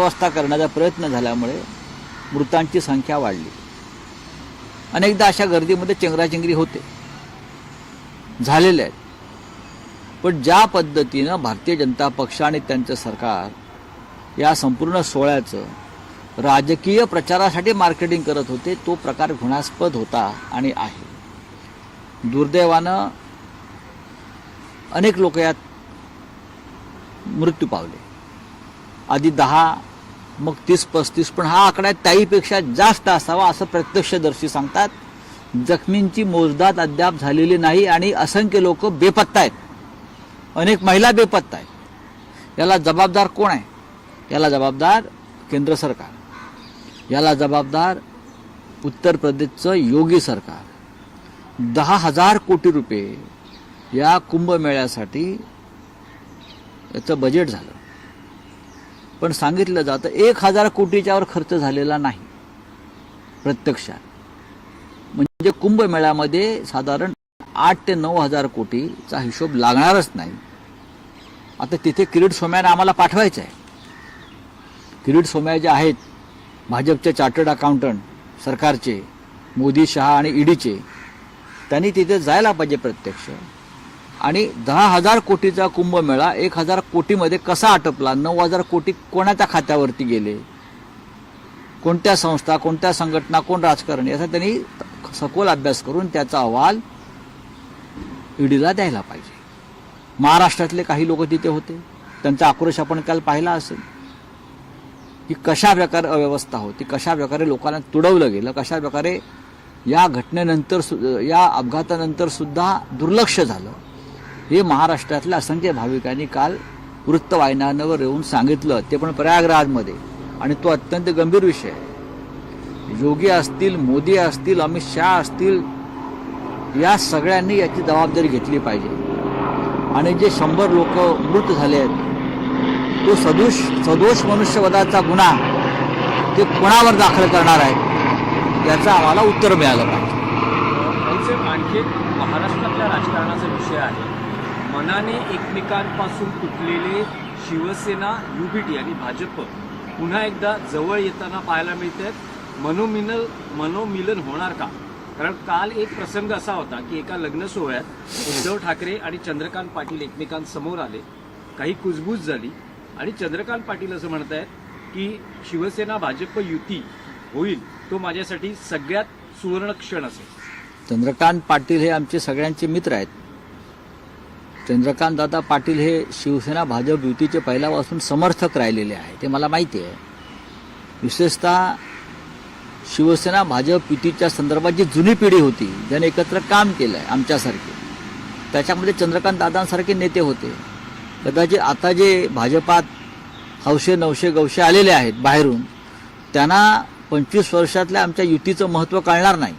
व्यवस्था करण्याचा प्रयत्न झाल्यामुळे मृतांची संख्या वाढली। अनेकदा अशा गर्दीमध्ये चेंगराचेंगरी होते, झालेले आहेत। पण ज्या पद्धतीनं भारतीय जनता पक्ष आणि त्यांचं सरकार या संपूर्ण सोहळ्याचं राजकीय प्रचारासाठी मार्केटिंग करत होते, तो प्रकार घृणास्पद होता आणि आहे। दुर्दैवानं अनेक लोक यात मृत्यू पावले। आधी 10, मग 30-35, पण हा आकडा त्याहीपेक्षा जास्त असावा असं प्रत्यक्षदर्शी सांगतात। जखमींची मोजदाद अद्याप झालेली नाही आणि असंख्य लोक बेपत्ता आहेत, अनेक महिला बेपत्ता आहेत। याला जबाबदार कोण आहे? याला जबाबदार केंद्र सरकार, याला जबाबदार उत्तर प्रदेशचं योगी सरकार। 10,000 कोटी रुपये या कुंभमेळ्यासाठी याचं बजेट झालं, पण सांगितलं जातं 1,000 कोटीच्यावर खर्च झालेला नाही प्रत्यक्षात। म्हणजे कुंभमेळ्यामध्ये साधारण 8,000 ते 9,000 कोटीचा हिशोब लागणारच नाही। आता तिथे किरीट सोमय्यांना आम्हाला पाठवायचं आहे। किरीट सोमय्या जे आहेत भाजपचे चार्टर्ड अकाउंटंट सरकारचे, मोदी, शहा आणि ईडीचे, त्यांनी तिथे जायला पाहिजे प्रत्यक्ष। आणि 10,000 कोटीचा कुंभमेळा 1,000 कोटीमध्ये कसा आटपला, 9,000 कोटी कोणाच्या खात्यावरती गेले, कोणत्या संस्था, कोणत्या संघटना, कोण राजकारण, याचा त्यांनी सखोल अभ्यास करून त्याचा अहवाल ईडीला द्यायला पाहिजे। महाराष्ट्रातले काही लोक तिथे होते, त्यांचा आक्रोश आपण काल पाहिला असेल की कशा प्रकारे अव्यवस्था होती, कशा प्रकारे लोकांना तुडवलं गेलं, कशा प्रकारे या घटनेनंतर, या अपघातानंतर सुद्धा दुर्लक्ष झालं, हे महाराष्ट्रातल्या असंख्य भाविकांनी काल वृत्तवाहिन्यांवर येऊन सांगितलं, ते पण प्रयागराजमध्ये। आणि तो अत्यंत गंभीर विषय आहे। योगी असतील, मोदी असतील, अमित शहा असतील, या सगळ्यांनी याची जबाबदारी घेतली पाहिजे। आणि जे 100 लोक मृत झाले आहेत, तो सदोष मनुष्यवधाचा गुन्हा ते कोणावर दाखल करणार आहेत, याचं आम्हाला उत्तर मिळालं पाहिजे। आणखी महाराष्ट्रातल्या राजकारणाचा विषय आहे। मनाने एकमेकांपासून तुटलेले शिवसेना, युबीटी आणि भाजप पुन्हा एकदा जवळ येताना पाहायला मिळतात। मनोमिलन होणार का? कारण काल एक प्रसंग असा होता की एका लग्न सोहळ्यात उद्धव ठाकरे आणि चंद्रकांत पाटील एकमेकांसमोर आले, काही कुजबूज झाली आणि चंद्रकांत पाटील असं म्हणतायत की शिवसेना भाजप युती होईल, तो माझ्यासाठी सगळ्यात सुवर्ण क्षण असेल। चंद्रकांत पाटील हे आमचे सगळ्यांचे मित्र आहेत। चंद्रकांत दादा पाटील हे शिवसेना भाजप युतीचे पहिल्यापासून समर्थक राहिलेले आहे, ते मला माहिती आहे। विशेषतः शिवसेना भाजप युतीच्या संदर्भात जी जुनी पिढी होती, ज्याने एकत्र काम केलं आहे आमच्यासारखे, त्याच्यामध्ये चंद्रकांत दादांसारखे नेते होते। कदाचित आता जे भाजपात हौशे नवशे गवशे आलेले आहेत बाहेरून, त्यांना 25 वर्षातल्या आमच्या युतीचं महत्त्व कळणार नाही।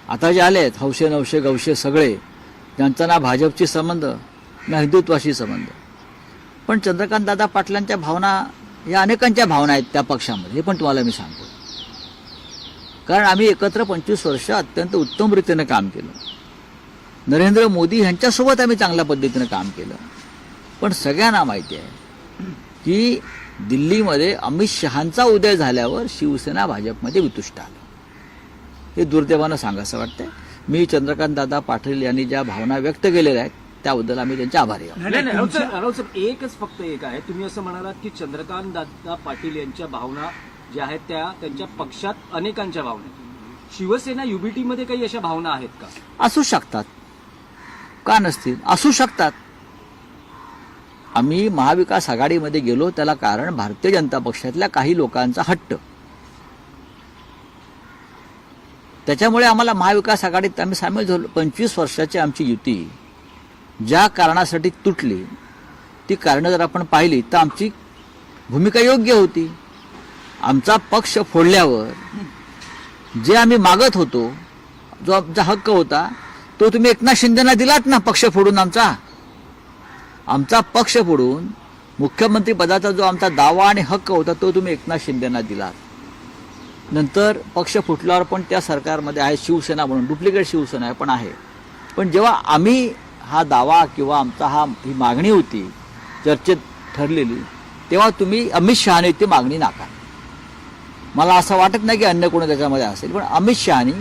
आता जे आले आहेत हौशे नवशे गवशे सगळे, ज्यांचा ना भाजपशी संबंध ना हिंदुत्वाशी संबंध, पण चंद्रकांत दादा पाटलांच्या भावना या अनेकांच्या भावना आहेत त्या पक्षामध्ये, हे पण तुम्हाला मी सांगतो। कारण आम्ही एकत्र 25 वर्ष अत्यंत उत्तम रीतीने काम केलं। नरेंद्र मोदी यांच्यासोबत आम्ही चांगल्या पद्धतीने काम केलं। पण सगळ्यांना माहिती आहे की दिल्लीमध्ये अमित शहांचा उदय झाल्यावर शिवसेना भाजपमध्ये वितुष्ट आलं। हे दुर्दैवानं सांगायचं वाटतंय। मी चंद्रकांत दादा पाटील यांनी ज्या भावना व्यक्त केलेल्या आहेत त्याबद्दल आम्ही त्यांचे आभारी आहोत। राऊत साहेब, एकच फक्त एक आहे, तुम्ही असं म्हणालात की चंद्रकांत दादा पाटील यांच्या भावना ज्या आहेत त्या त्यांच्या पक्षात अनेकांच्या भावना आहेत। शिवसेना युबीटीमध्ये काही अशा भावना आहेत का? असू शकतात, का नसतील, असू शकतात। आम्ही महाविकास आघाडीमध्ये गेलो त्याला कारण भारतीय जनता पक्षातल्या काही लोकांचा हट्ट, त्याच्यामुळे आम्हाला महाविकास आघाडीत आम्ही सामील झालो। 25 वर्षाची आमची युती ज्या कारणासाठी तुटली, ती कारणं जर आपण पाहिली तर आमची भूमिका योग्य होती। आमचा पक्ष फोडल्यावर जे आम्ही मागत होतो, जो आमचा हक्क होता, तो तुम्ही एकनाथ शिंदेना दिलात ना। पक्ष फोडून आमचा पक्ष फोडून मुख्यमंत्री पदाचा जो आमचा दावा आणि हक्क होता तो तुम्ही एकनाथ शिंदेना दिलात। नंतर पक्ष फुटल्यावर पण त्या सरकारमध्ये आहे शिवसेना म्हणून, डुप्लिकेट शिवसेना पण आहे। पण जेव्हा आम्ही हा दावा किंवा आमचा ही मागणी होती चर्चेत ठरलेली, तेव्हा तुम्ही अमित शहाने ती मागणी नाकार. मला असं वाटत नाही की अन्य कोणी त्याच्यामध्ये असेल, पण अमित शहानी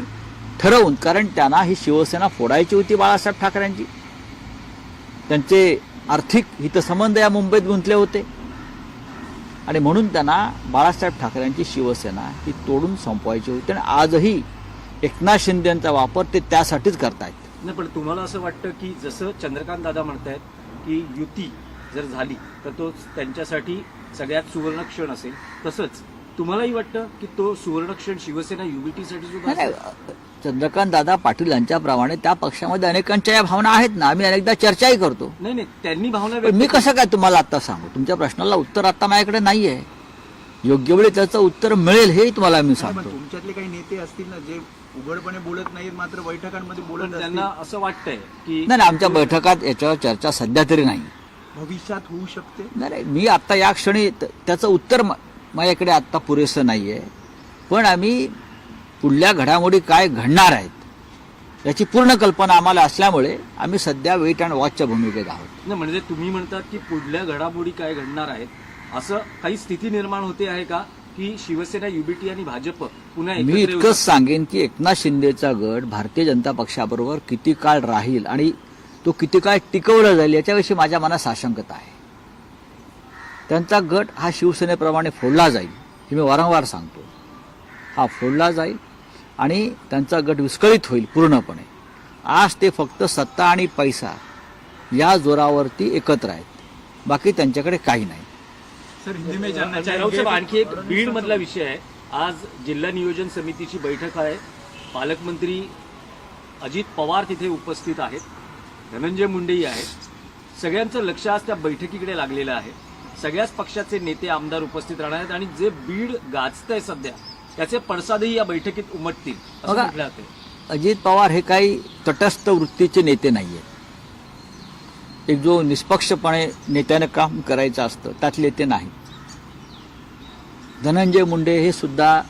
ठरवून, कारण त्यांना ही शिवसेना फोडायची होती बाळासाहेब ठाकरेंची, त्यांचे आर्थिक हितसंबंध या मुंबईत गुंतले होते आणि म्हणून त्यांना बाळासाहेब ठाकरेंची शिवसेना ही तोडून संपवायची होती. आणि आजही एकनाथ शिंदेचा वापर ते त्यासाठीच करतायत. नाही, पण तुम्हाला असं वाटतं की जसं चंद्रकांत दादा म्हणतायत की युती जर झाली तर तो त्यांच्यासाठी सगळ्यात सुवर्ण क्षण असेल, तसंच तुम्हालाही वाटतं की तो सुवर्ण क्षण शिवसेना युबीटीसाठी सुद्धा असेल? चंद्रकांत दादा पाटील यांच्याप्रमाणे त्या पक्षामध्ये अनेकांच्या या भावना आहेत ना, आम्ही अनेकदा चर्चाही करतो. नाही, त्यांनी भावना पण व्यक्त मी कसं काय तुम्हाला आता सांगू? तुमच्या प्रश्नाला उत्तर आता माझ्याकडे नाहीये. योग्य वेळी त्याचं उत्तर मिळेल हेही तुम्हाला मी पण सांगतो. तुमच्यातले काही नेते असतील ना जे उघडपणे बोलत नाहीत मात्र बैठकांमध्ये बोलत पण असतील, त्यांना असं वाटतंय की नाही, आमच्या बैठकात याच्यावर चर्चा सध्या तरी नाही. भविष्यात होऊ शकते. नाही, मी आता या क्षणी त्याचं उत्तर माझ्याकडे आता पुरेसं नाहीये. पण आम्ही पुढल्या घडामोडी काय घडणार आहेत याची पूर्ण कल्पना आम्हाला असल्यामुळे आम्ही सध्या वेट अँड वॉचच्या भूमिकेत आहोत. नाही, म्हणजे तुम्ही म्हणतात की पुढल्या घडामोडी काय घडणार आहेत, असं काही स्थिती निर्माण होते आहे का की शिवसेना युबीटी आणि भाजप पुन्हा एकत्र मी येऊ इतकंच शकतात? सांगेन की एकनाथ शिंदेचा गट भारतीय जनता पक्षाबरोबर किती काळ राहील आणि तो किती काळ टिकवला जाईल याच्याविषयी माझ्या मनात साशंकता आहे. त्यांचा गट हा शिवसेनेप्रमाणे फोडला जाईल हे मी वारंवार सांगतो. हा फोडला जाईल आणि त्यांचा गट विस्कळीत होईल पूर्णपणे. आज ते फक्त सत्ता आणि पैसा या जोरावरती एकत्र आहेत, बाकी त्यांच्याकडे काही नाही. सर हिंदी में जानना अच्छा, राऊत साहेब, आणखी एक बीड मधला विषय आहे. आज जिल्हा नियोजन समितीची बैठक आहे. पालकमंत्री अजित पवार तिथे उपस्थित आहेत, धनंजय मुंडेही आहेत. सगळ्यांचं लक्ष आज त्या बैठकीकडे लागलेलं आहे. सगळ्याच पक्षाचे नेते आमदार उपस्थित राहणार आहेत आणि जे बीड गाजतंय सध्या त्याचे पडसादही या बैठकीत उमटतील असं बघा, म्हटलं जातंय. अजित पवार हे काही तटस्थ वृत्तीचे नेते नाही आहेत. एक जो निष्पक्षपणे नेत्यानं काम करायचं असतं त्यातले ते नाही. धनंजय मुंडे हे सुद्धा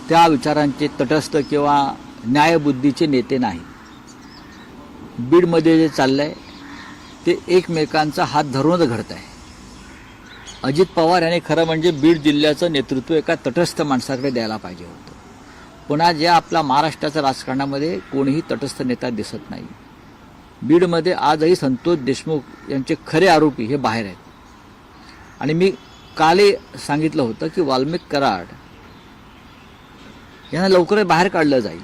त्या विचारांचे तटस्थ किंवा न्यायबुद्धीचे नेते नाही. बीडमध्ये जे चाललंय ते एकमेकांचा हात धरूनच घडत आहे. अजित पवार यांनी खरं म्हणजे बीड जिल्ह्याचं नेतृत्व एका तटस्थ माणसाकडे द्यायला पाहिजे होतं. पुन्हा ज्या आपल्या महाराष्ट्राच्या राजकारणामध्ये कोणीही तटस्थ नेता दिसत नाही. बीडमध्ये आजही संतोष देशमुख यांचे खरे आरोपी हे बाहेर आहेत. आणि मी कालही सांगितलं होतं की वाल्मिक कराड यांना लवकरच बाहेर काढलं जाईल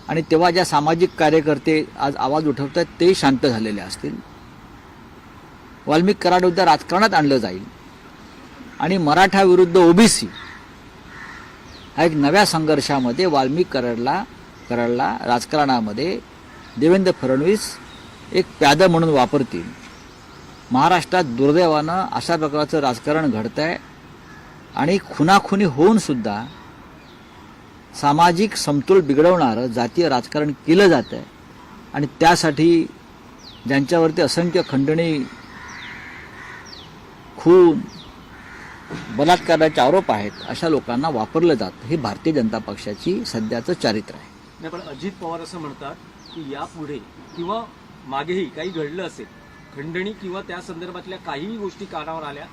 आणि तेव्हा ज्या सामाजिक कार्यकर्ते आज आवाज उठवतात तेही शांत झालेले असतील. वाल्मिक कराड उद्या राजकारणात आणलं जाईल आणि मराठा विरुद्ध ओबीसी हा एक नव्या संघर्षामध्ये वाल्मिक कराडला राजकारणामध्ये देवेंद्र फडणवीस एक प्यादा म्हणून वापरतील. महाराष्ट्रात दुर्दैवानं अशा प्रकारचं राजकारण घडतंय आणि खुनाखुनी होऊन सुद्धा सामाजिक समतोल बिघडवणारं जातीय राजकारण केलं जात आहे. आणि त्यासाठी ज्यांच्यावरती असंख्य खंडणी, खून, बलात्काराचे आरोप आहेत अशा लोकांना वापरलं जातं. हे भारतीय जनता पक्षाची सध्याचं चारित्र्य आहे. नाही, पण अजित पवार असं म्हणतात की यापुढे किंवा मागेही काही घडलं असेल, खंडणी किंवा त्या संदर्भातल्या काहीही गोष्टी कानावर आल्या,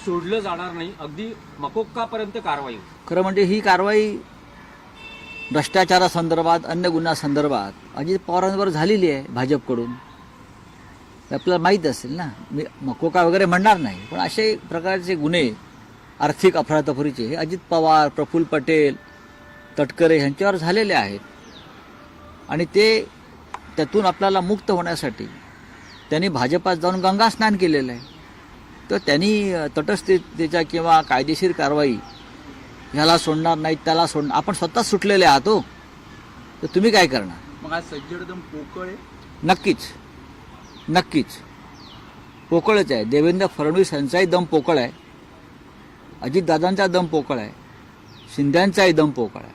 सोडलं जाणार नाही, अगदी मकोक्कापर्यंत कारवाई होईल. खरं म्हणजे ही कारवाई भ्रष्टाचारासंदर्भात, अन्य गुन्ह्यासंदर्भात अजित पवारांवर झालेली आहे भाजपकडून. हे आपल्याला माहीत असेल ना. मी मकोका वगैरे म्हणणार नाही, पण असे प्रकारचे गुन्हे आर्थिक अफरातफरीचे हे अजित पवार, प्रफुल्ल पटेल, तटकरे यांच्यावर झालेले आहेत. आणि ते त्यातून आपल्याला मुक्त होण्यासाठी त्यांनी भाजपात जाऊन गंगा स्नान केलेलं आहे. तर त्यांनी तटस्थतेच्या किंवा कायदेशीर कारवाई ह्याला सोडणार नाही, त्याला सोडणार, आपण स्वतःच सुटलेले आहात हो. तर तुम्ही काय करणार? मग आज सज्जडदम पोकळ आहे. नक्कीच पोकळच आहे. देवेंद्र फडणवीस यांचाही दम पोकळ आहे, अजितदादांचा दम पोकळ आहे, शिंद्यांचाही दम पोकळ आहे.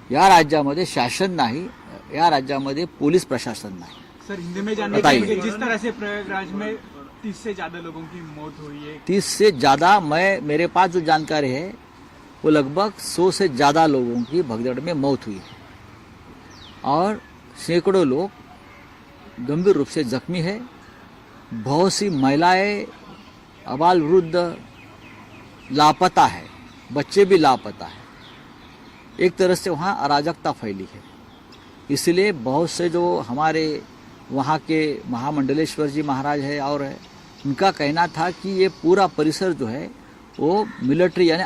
या राज्यामध्ये शासन नाही, या राज्यामध्ये पोलीस प्रशासन नाही. सर हिंदी में जानना बताइए। चाहेंगे जिस तरह से प्रयागराज में 30 से ज्यादा लोगों की मौत हुई है, 30 से ज़्यादा, मेरे पास जो जानकारी है वो लगभग 100 से ज़्यादा लोगों की भगदड़ में मौत हुई है और सैकड़ों लोग गंभीर रूप से जख्मी है. बहुत सी महिलाएं अबाल वृद्ध लापता है, बच्चे भी लापता है। एक तरह से वहाँ अराजकता फैली है। इसलिए बहुत से जो हमारे वहाँ के महामंडलेश्वर जी महाराज है और है, उनका कहना था कि ये पूरा परिसर जो है वो मिलिट्री यानी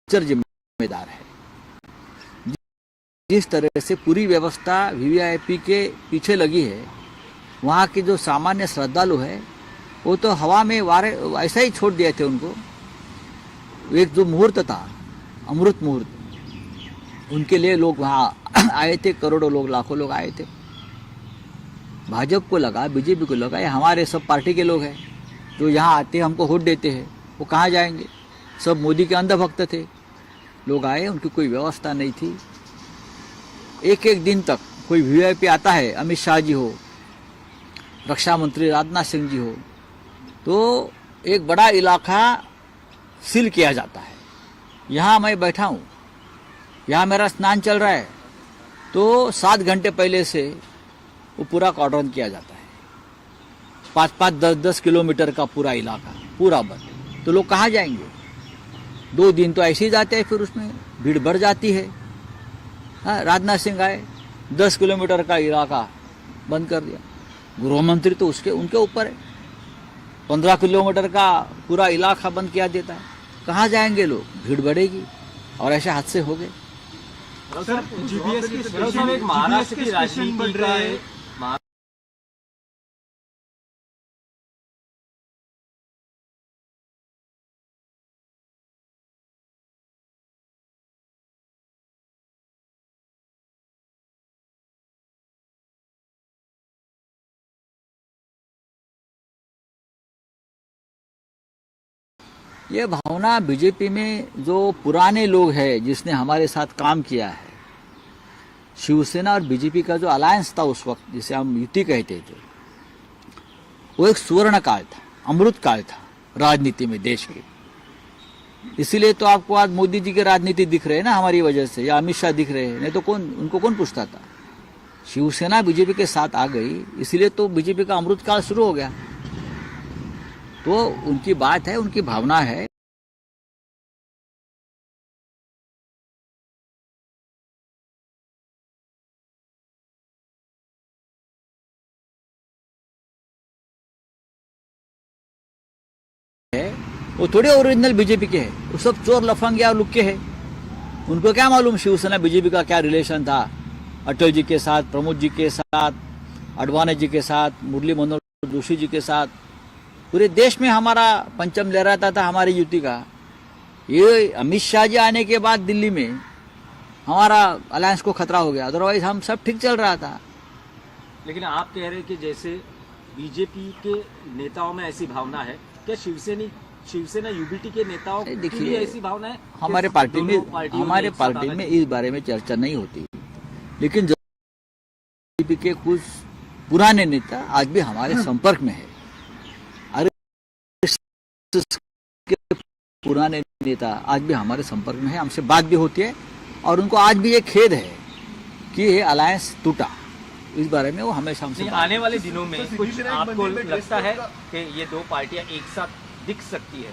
जिम्मेदार है। जिस तरह से पूरी व्यवस्था वीवीआईपी के पीछे लगी है, वहाँ के जो सामान्य श्रद्धालु है वो तो हवा में वारे ऐसा ही छोड़ दिए थे उनको। एक जो मुहूर्त था, अमृत मुहूर्त, उनके लिए लोग वहाँ आए थे, करोड़ों लोग, लाखों लोग आए थे। भाजपा को लगा, बीजेपी को लगा ये हमारे सब पार्टी के लोग हैं जो यहाँ आते हैं, हमको वोट देते हैं, वो कहाँ जाएंगे। सब मोदी के अंधभक्त थे। लोग आए, उनकी कोई व्यवस्था नहीं थी। एक एक दिन तक कोई वीआईपी आता है, अमित शाह जी हो, रक्षा मंत्री राजनाथ सिंह जी हो, तो एक बड़ा इलाका सील किया जाता है। यहाँ मैं बैठा हूँ, यहाँ मेरा स्नान चल रहा है, तो 7 घंटे पहले से वो पूरा कॉर्डन किया जाता है। 5-5, 10-10 किलोमीटर का पूरा इलाका पूरा बंद। तो लोग कहाँ जाएंगे? 2 दिन तो ऐसे ही जाते हैं, फिर उसमें भीड़ बढ़ जाती है। हाँ, राजनाथ सिंह आए, 10 किलोमीटर का इलाका बंद कर दिया। गृह मंत्री तो उनके ऊपर है, 15 किलोमीटर का पूरा इलाका बंद किया देता है। कहाँ जाएंगे लोग? भीड़ बढ़ेगी और ऐसे हादसे हो गए। सर, जीपीएस की एक महाराष्ट्र की राजनीति का है। ये भावना बीजेपी में जो पुराने लोग हैं, जिसने हमारे साथ काम किया है, शिवसेना और बीजेपी का जो अलायंस था उस वक्त, जिसे हम युति कहते थे, वो एक सुवर्ण काल था, अमृत काल था राजनीति में देश की। इसीलिए तो आपको आज मोदी जी के राजनीति दिख रहे हैं ना हमारी वजह से, या अमित शाह दिख रहे हैं, नहीं तो उनको कौन पूछता था। शिवसेना बीजेपी के साथ आ गई, इसलिए तो बीजेपी का अमृत काल शुरू हो गया। तो उनकी बात है, उनकी भावना है। वो थोड़े ओरिजिनल बीजेपी के हैं, वो सब चोर लफंगिया और लुक्के हैं। उनको क्या मालूम शिवसेना बीजेपी का क्या रिलेशन था अटल जी के साथ, प्रमोद जी के साथ, अडवाणी जी के साथ, मुरली मनोहर जोशी जी के साथ। पूरे देश में हमारा पंचम लहराता था हमारी युति का। ये अमित शाह जी आने के बाद दिल्ली में हमारा अलायंस को खतरा हो गया, अदरवाइज हम सब ठीक चल रहा था। लेकिन आप कह रहे हैं कि जैसे बीजेपी के नेताओं में ऐसी भावना है, क्या शिवसेना यूबीटी के नेताओं की भी ऐसी भावना है? हमारे पार्टी में इस बारे में चर्चा नहीं होती, लेकिन बीजेपी के कुछ पुराने नेता आज भी हमारे संपर्क में है। पुराने नेता आज भी हमारे संपर्क में है, हमसे बात भी होती है, और उनको आज भी ये खेद है कि ये अलायंस टूटा। इस बारे में वो हमेशा हमसे आने वाले दिनों में कुछ आपको लगता है कि ये 2 पार्टियां एक साथ दिख सकती है?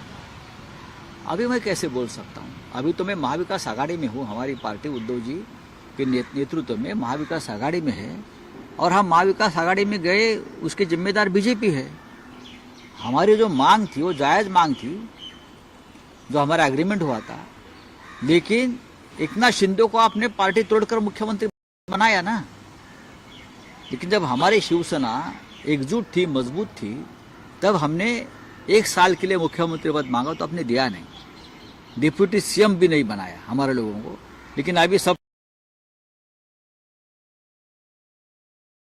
अभी मैं कैसे बोल सकता हूँ? अभी तो मैं महाविकास आघाड़ी में हूँ। हमारी पार्टी उद्धव जी के नेतृत्व में महाविकास आघाड़ी में है, और हम महाविकास आघाड़ी में गए, उसके जिम्मेदार बीजेपी है। हमारी जो मांग थी वो जायज मांग थी, जो हमारा एग्रीमेंट हुआ था, लेकिन एकनाथ शिंदे को आपने पार्टी तोड़कर मुख्यमंत्री बनाया ना। लेकिन जब हमारी शिवसेना एकजुट थी, मजबूत थी, तब हमने 1 साल के लिए मुख्यमंत्री पद मांगा तो आपने दिया नहीं, डिप्यूटी सीएम भी नहीं बनाया हमारे लोगों को। लेकिन अभी सब